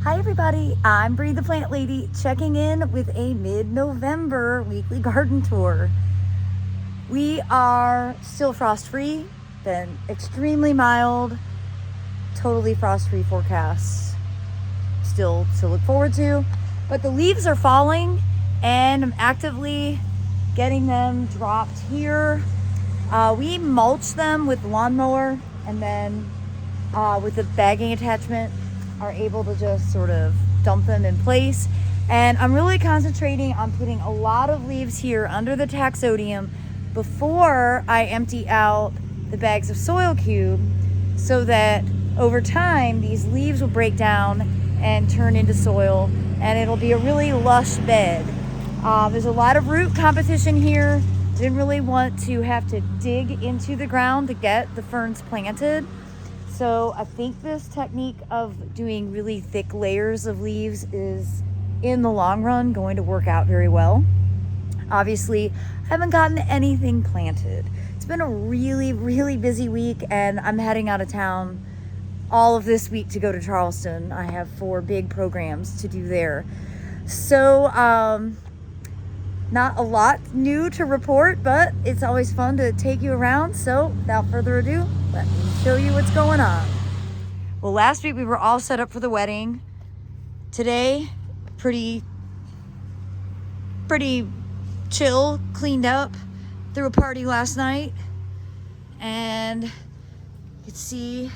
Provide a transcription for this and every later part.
Hi everybody, I'm Bree the Plant Lady, checking in with a mid-November weekly garden tour. We are still frost-free, been extremely mild, totally frost-free forecasts still to look forward to, but the leaves are falling and I'm actively getting them dropped here. We mulch them with lawnmower and then with the bagging attachment are able to just sort of dump them in place. And I'm really concentrating on putting a lot of leaves here under the taxodium before I empty out the bags of soil cube, so that over time these leaves will break down and turn into soil and it'll be a really lush bed. There's a lot of root competition here. Didn't really want to have to dig into the ground to get the ferns planted. So I think this technique of doing really thick layers of leaves is, in the long run, going to work out very well. Obviously, I haven't gotten anything planted. It's been a really, really busy week, and I'm heading out of town all of this week to go to Charleston. I have 4 big programs to do there. So, not a lot new to report, but it's always fun to take you around. So without further ado, let me show you what's going on. Well, last week we were all set up for the wedding. Today, pretty chill, cleaned up, threw a party last night. And you can see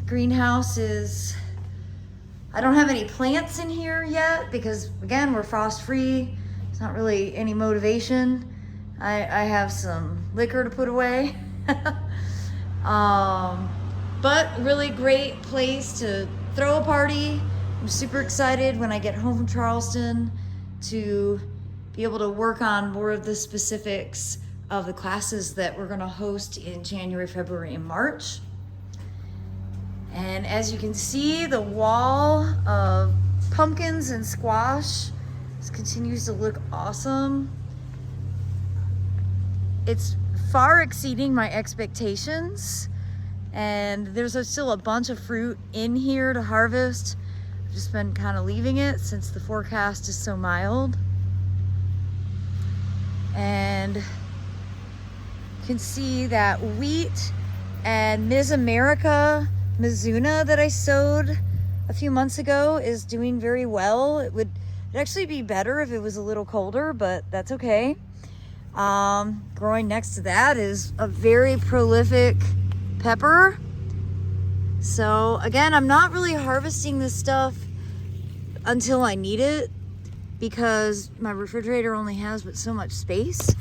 the greenhouse is, I don't have any plants in here yet because again, we're frost free. It's not really any motivation. I have some liquor to put away. But really great place to throw a party. I'm super excited when I get home from Charleston to be able to work on more of the specifics of the classes that we're gonna host in January, February, and March. And as you can see, the wall of pumpkins and squash continues to look awesome. It's far exceeding my expectations, and there's still a bunch of fruit in here to harvest. I've just been kind of leaving it since the forecast is so mild. And you can see that wheat and Ms. America Mizuna that I sowed a few months ago is doing very well. It'd actually be better if it was a little colder, but that's okay. Growing next to that is a very prolific pepper. So again, I'm not really harvesting this stuff until I need it because my refrigerator only has but so much space.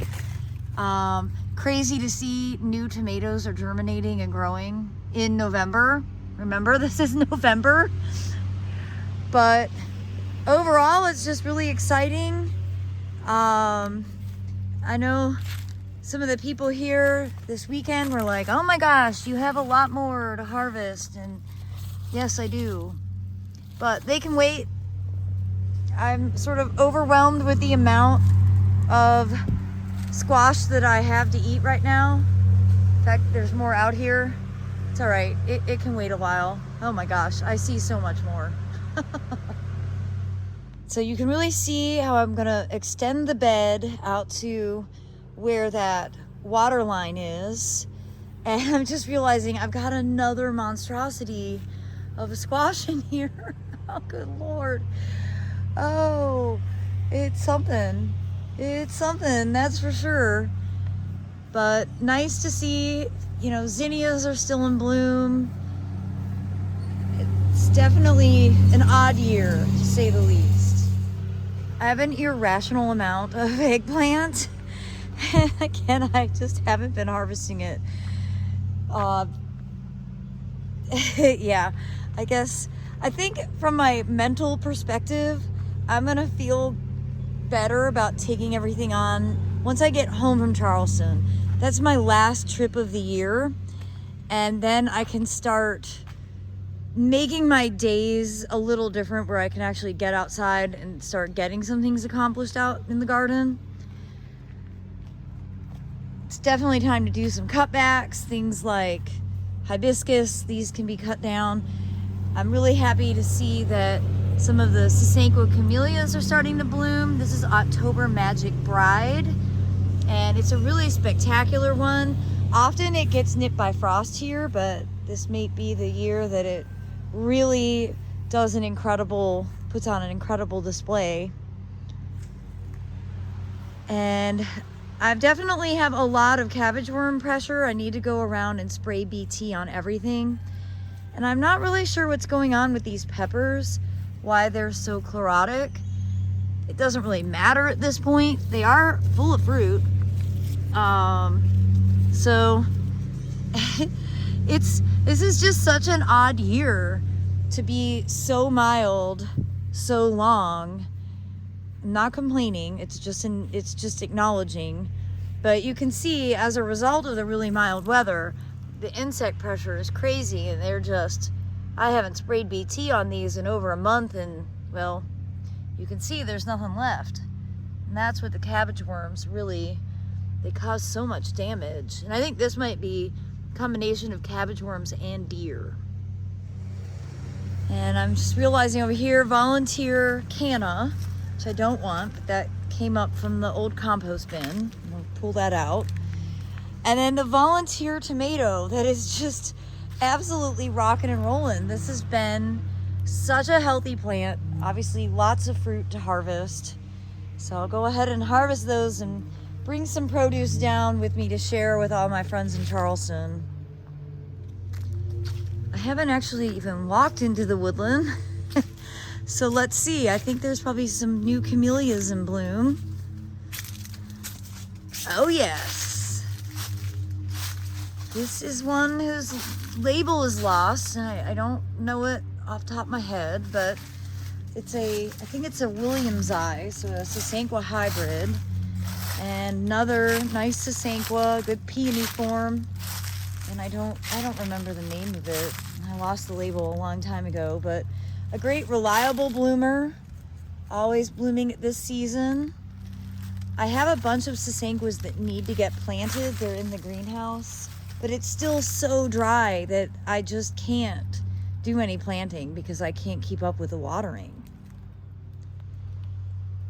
Crazy to see new tomatoes are germinating and growing in November. Remember, this is November. But overall, it's just really exciting. I know some of the people here this weekend were like, oh my gosh, you have a lot more to harvest. And yes, I do. But they can wait. I'm sort of overwhelmed with the amount of squash that I have to eat right now. In fact, there's more out here. It's all right. It can wait a while. Oh my gosh, I see so much more. So you can really see how I'm gonna extend the bed out to where that water line is. And I'm just realizing I've got another monstrosity of a squash in here. Oh, good Lord. Oh, it's something. It's something, that's for sure. But nice to see, you know, zinnias are still in bloom. It's definitely an odd year, to say the least. I have an irrational amount of eggplant. And again, I just haven't been harvesting it. Yeah, I think from my mental perspective, I'm gonna feel better about taking everything on once I get home from Charleston. That's my last trip of the year. And then I can start making my days a little different where I can actually get outside and start getting some things accomplished out in the garden. It's definitely time to do some cutbacks, things like hibiscus, these can be cut down. I'm really happy to see that Some of the Sasanqua camellias are starting to bloom. This is October Magic Bride, and it's a really spectacular one. Often it gets nipped by frost here, but this may be the year that it really puts on an incredible display. And I've definitely have a lot of cabbage worm pressure. I need to go around and spray BT on everything. And I'm not really sure what's going on with these peppers, why they're so chlorotic. It doesn't really matter at this point. They are full of fruit. So this is just such an odd year to be so mild, so long. I'm not complaining, it's just acknowledging. But you can see, as a result of the really mild weather, the insect pressure is crazy, and I haven't sprayed BT on these in over a month, and well, you can see there's nothing left. And that's what the cabbage worms really, they cause so much damage. And I think this might be a combination of cabbage worms and deer. And I'm just realizing over here, volunteer canna, which I don't want, but that came up from the old compost bin. We'll pull that out. And then the volunteer tomato that is just absolutely rocking and rolling. This has been such a healthy plant. Obviously lots of fruit to harvest. So I'll go ahead and harvest those and bring some produce down with me to share with all my friends in Charleston. I haven't actually even walked into the woodland. So let's see. I think there's probably some new camellias in bloom. Oh yes. This is one whose label is lost. I don't know it off the top of my head, but I think it's a Williams eye, so a Sasanqua hybrid. And another nice Sasanqua, good peony form. And I don't remember the name of it. I lost the label a long time ago, but a great reliable bloomer, always blooming at this season. I have a bunch of Sasanquas that need to get planted. They're in the greenhouse, but it's still so dry that I just can't do any planting because I can't keep up with the watering.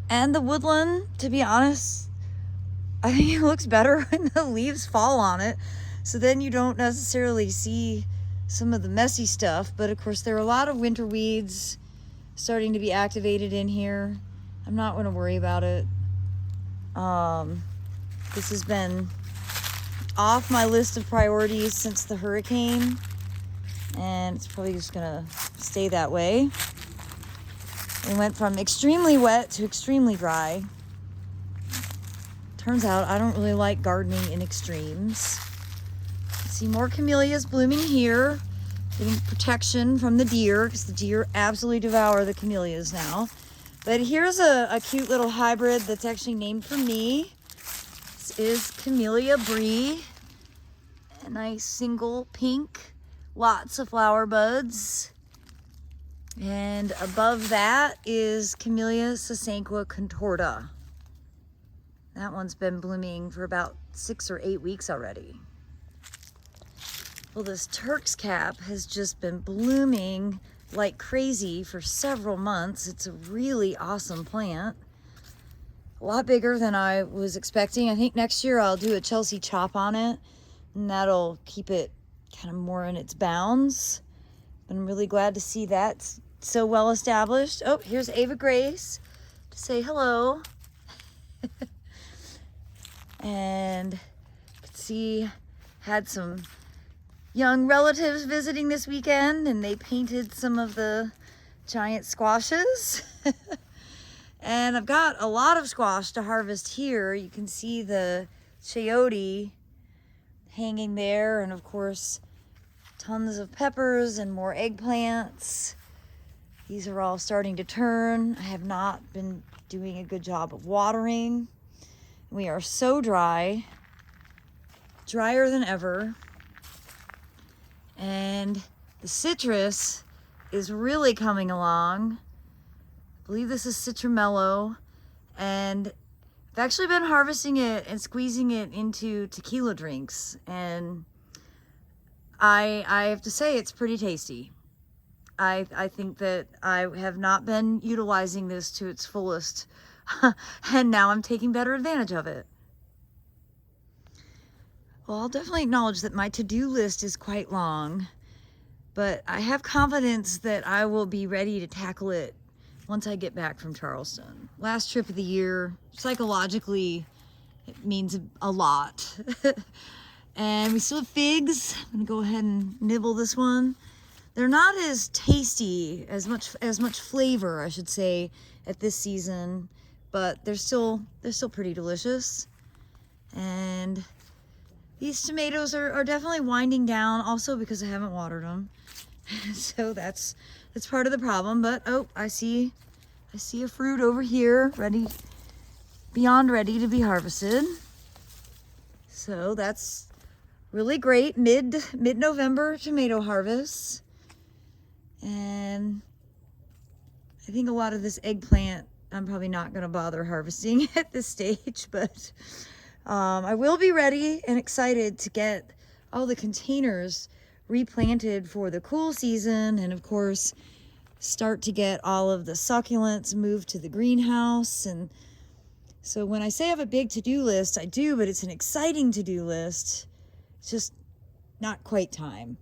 And the woodland, to be honest, I think it looks better when the leaves fall on it. So then you don't necessarily see some of the messy stuff, but of course there are a lot of winter weeds starting to be activated in here. I'm not going to worry about it. This has been off my list of priorities since the hurricane, and it's probably just gonna stay that way. It went from extremely wet to extremely dry. Turns out I don't really like gardening in extremes. See more camellias blooming here, getting protection from the deer, because the deer absolutely devour the camellias now. But here's a cute little hybrid that's actually named for me. This is Camellia Brie, a nice single pink, lots of flower buds. And above that is Camellia Sasanqua contorta. That one's been blooming for about 6 or 8 weeks already. Well, this Turk's cap has just been blooming like crazy for several months. It's a really awesome plant. A lot bigger than I was expecting. I think next year I'll do a Chelsea chop on it, and that'll keep it kind of more in its bounds. I'm really glad to see that so well established. Oh, here's Ava Grace to say hello. And you can see, had some young relatives visiting this weekend, and they painted some of the giant squashes. And I've got a lot of squash to harvest here. You can see the chayote hanging there, and of course tons of peppers and more eggplants. These are all starting to turn. I have not been doing a good job of watering. We are so dry, drier than ever. And the citrus is really coming along. I believe this is Citramello, and I've actually been harvesting it and squeezing it into tequila drinks, and I have to say it's pretty tasty. I think that I have not been utilizing this to its fullest, and now I'm taking better advantage of it. Well, I'll definitely acknowledge that my to-do list is quite long, but I have confidence that I will be ready to tackle it once I get back from Charleston. Last trip of the year, psychologically, it means a lot. And we still have figs. I'm gonna go ahead and nibble this one. They're not as tasty, as much flavor, I should say, at this season, but they're still pretty delicious. And these tomatoes are definitely winding down, also because I haven't watered them. So that's part of the problem. But oh, I see a fruit over here, beyond ready to be harvested. So that's really great. Mid-November tomato harvest. And I think a lot of this eggplant I'm probably not going to bother harvesting at this stage, but I will be ready and excited to get all the containers replanted for the cool season, and of course start to get all of the succulents moved to the greenhouse. And so when I say I have a big to-do list, I do, but it's an exciting to-do list. It's just not quite time.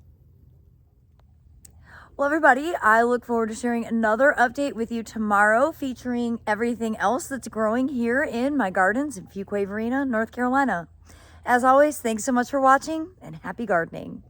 Well, everybody, I look forward to sharing another update with you tomorrow, featuring everything else that's growing here in my gardens in Fuquay-Varina, North Carolina. As always, thanks so much for watching, and happy gardening.